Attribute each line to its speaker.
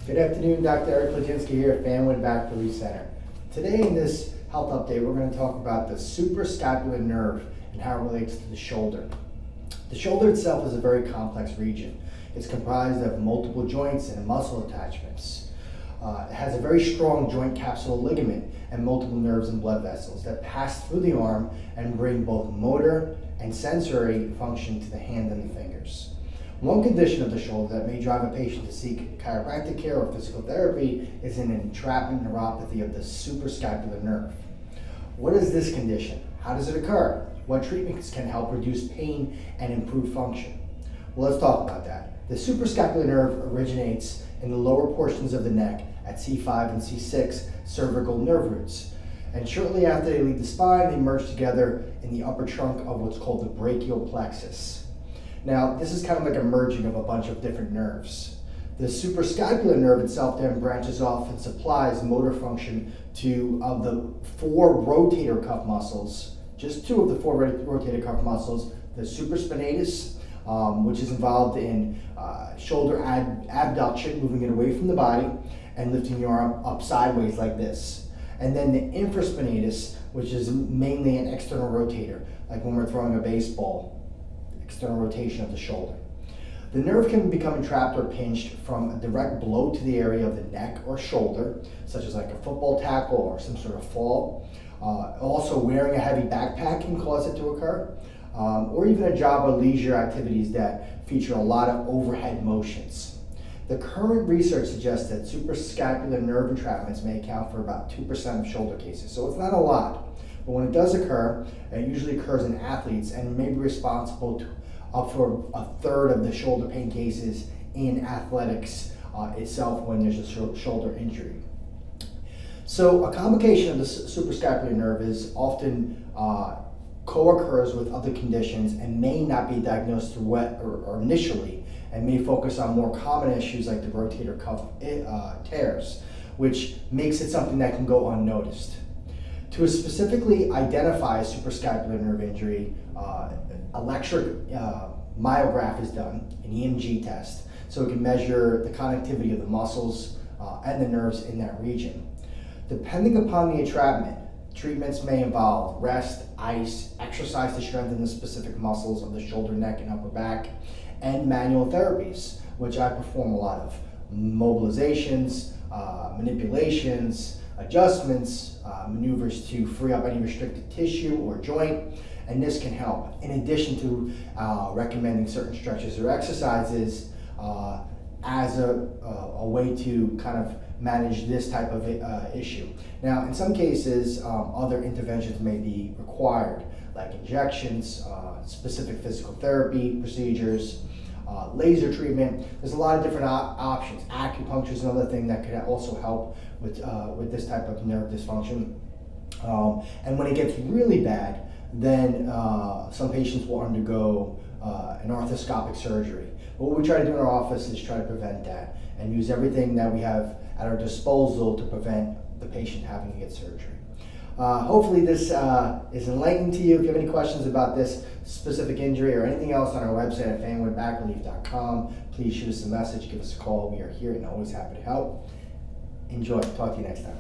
Speaker 1: Good afternoon, Dr. Eric Plajinski here at Fanwood Back Relief Center. Today in this health update, we're going to talk about the suprascapular nerve and how it relates to the shoulder. The shoulder itself is a very complex region. It's comprised of multiple joints and muscle attachments. It has a very strong joint capsular ligament and multiple nerves and blood vessels that pass through the arm and bring both motor and sensory function to the hand and the fingers. One condition of the shoulder that may drive a patient to seek chiropractic care or physical therapy is an entrapment neuropathy of the suprascapular nerve. What is this condition? How does it occur? What treatments can help reduce pain and improve function? Well, let's talk about that. The suprascapular nerve originates in the lower portions of the neck at C5 and C6 cervical nerve roots. And shortly after they leave the spine, they merge together in the upper trunk of what's called the brachial plexus. Now, this is kind of like a merging of a bunch of different nerves. The suprascapular nerve itself then branches off and supplies motor function to of the four rotator cuff muscles, just two of the four rotator cuff muscles, the supraspinatus, which is involved in shoulder abduction, moving it away from the body, and lifting your arm up sideways like this. And then the infraspinatus, which is mainly an external rotator, like when we're throwing a baseball, external rotation of the shoulder. The nerve can become entrapped or pinched from a direct blow to the area of the neck or shoulder, such as like a football tackle or some sort of fall. Also, wearing a heavy backpack can cause it to occur, or even a job or leisure activities that feature a lot of overhead motions. The current research suggests that suprascapular nerve entrapments may account for about 2% of shoulder cases, so it's not a lot. But when it does occur, it usually occurs in athletes and may be responsible for a third of the shoulder pain cases in athletics itself when there's a shoulder injury. So a complication of the suprascapular nerve is often co-occurs with other conditions and may not be diagnosed or initially, and may focus on more common issues like the rotator cuff tears, which makes it something that can go unnoticed. To specifically identify a suprascapular nerve injury, electric myograph is done, an EMG test, so it can measure the connectivity of the muscles and the nerves in that region. Depending upon the entrapment, treatments may involve rest, ice, exercise to strengthen the specific muscles of the shoulder, neck, and upper back, and manual therapies, which I perform a lot of. Mobilizations, manipulations, adjustments, maneuvers to free up any restricted tissue or joint, and this can help. In addition to recommending certain stretches or exercises as a way to kind of manage this type of issue. Now, in some cases, other interventions may be required, like injections, specific physical therapy procedures, laser treatment. There's a lot of different options. Acupuncture is another thing that could also help with this type of nerve dysfunction. And when it gets really bad, then some patients will undergo an arthroscopic surgery. But what we try to do in our office is try to prevent that and use everything that we have at our disposal to prevent the patient having to get surgery. Hopefully this is enlightening to you. If you have any questions about this specific injury or anything else on our website at fanwoodbackrelief.com, please shoot us a message, give us a call. We are here and always happy to help. Enjoy. Talk to you next time.